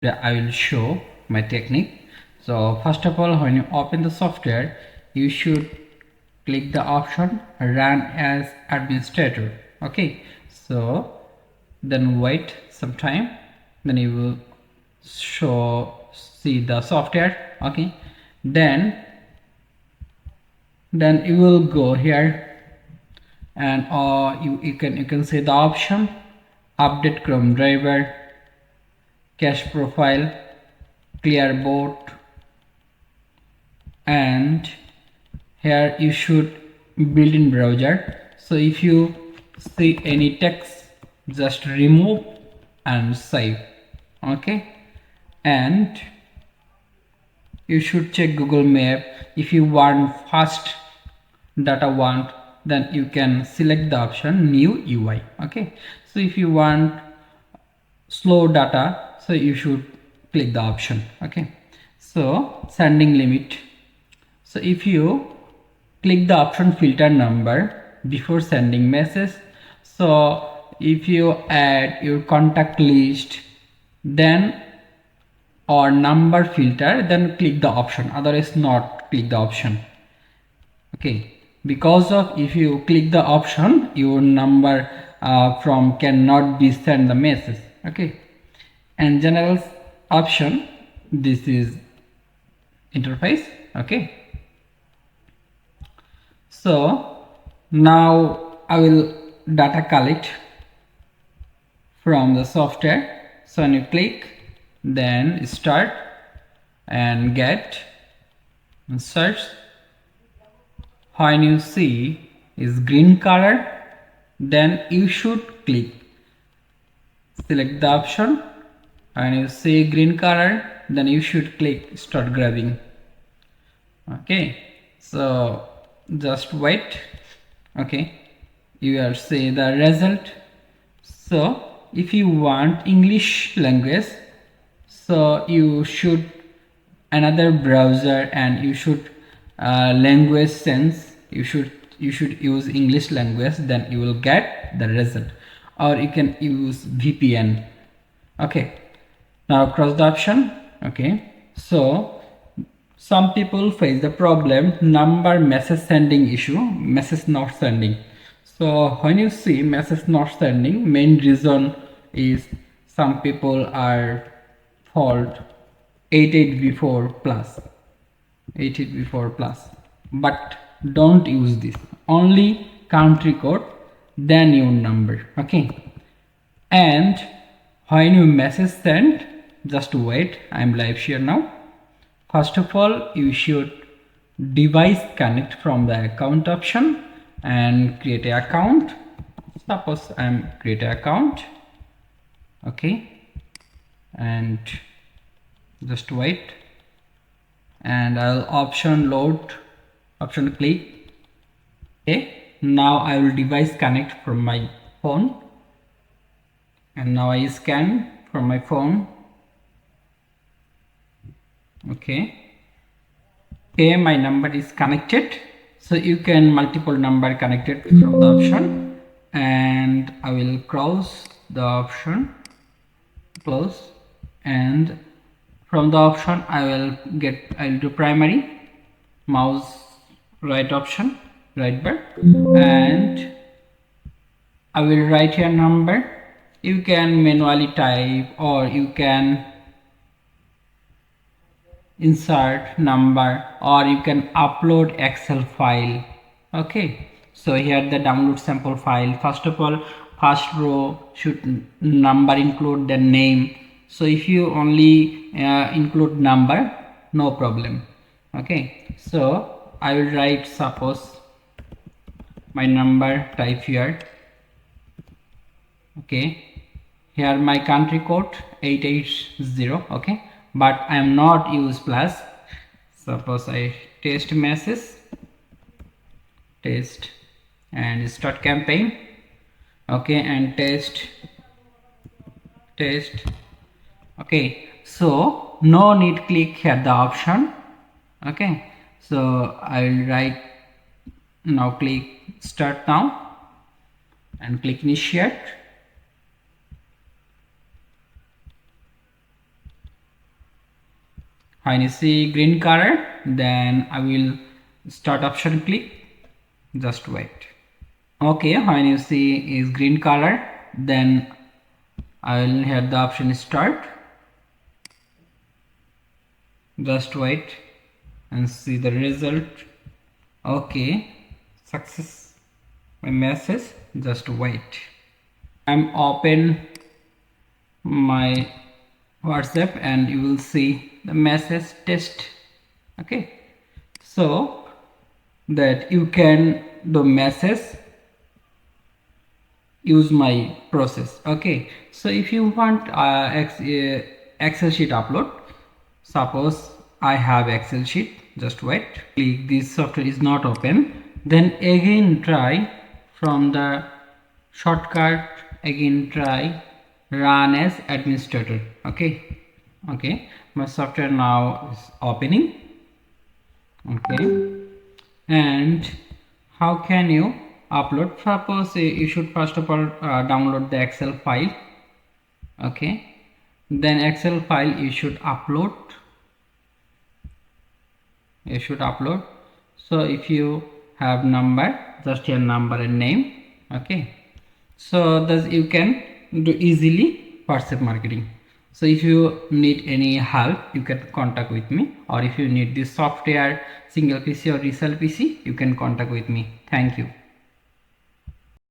I will show my technique. So first of all, when you open the software, you should click the option run as administrator. Okay, so then wait some time, then you will see the software. Okay, then you will go here, and you can see the option update Chrome driver, cache profile, clear boot, and here you should build in browser. So if you see any text, just remove and save. Okay, and you should check Google Map. If you want fast data then you can select the option new UI. Okay, so if you want slow data, so you should click the option. Okay, so sending limit, so if you click the option filter number before sending message, so if you add your contact list then or number filter, then click the option, otherwise not click the option. Okay, because of if you click the option, your number from cannot be send the message. Okay, and general option, this is interface. Okay, so now I will data collect from the software. So when you click, then start and get and search. When you see is green color, then you should click, select the option, and you see green color, then you should click start grabbing. Okay, so just wait. Okay, you will see the result. So if you want English language, so you should another browser and you should language sense, you should use English language, then you will get the result, or you can use VPN. Okay, now cross the option. Okay, so some people face the problem number message sending issue, message not sending. So when you see message not sending, main reason is some people are fault 88B4 plus, 88B4 plus, but don't use this, only country code then your number. Okay, and when you message send, just wait, I'm live share now. First of all, you should device connect from the account option and create an account. Suppose I'm create an account. Okay, and just wait, and I'll option load, option click. Okay, now I will device connect from my phone, and now I scan from my phone. Okay, my number is connected, so you can multiple number connected from the option, and I will close the option, close, and from the option I'll do primary, mouse right option, right bar, and I will write your number. You can manually type, or you can insert number, or you can upload Excel file. Okay, so here the download sample file. First of all, first row should number include the name. So if you only include number, no problem. Okay, so I will write, suppose my number, type here. Okay, here my country code 880. Okay, but I am not use plus. Suppose I test message, test, and start campaign. Okay, and test. Okay, so no need click here the option. Okay, so I will write now, click start now and click initiate. When you see green color, then I will start option click. Just wait. Okay, when you see is green color, then I will hit the option start. Just wait and see the result. Okay, success my message. Just wait. I'm open my WhatsApp and you will see the message test. Okay, so that you can the message use my process. Okay, so if you want Excel sheet upload, suppose I have Excel sheet, just wait, click this software is not open, then again try from the shortcut, again try run as administrator. Okay, okay, my software now is opening. Okay, and how can you upload? Suppose you should first of all download the Excel file. Okay, then Excel file you should upload. So if you have number, just your number and name. Okay, so thus you can do easily WhatsApp marketing. So if you need any help, you can contact with me, or if you need this software single PC or resell PC, you can contact with me. Thank you.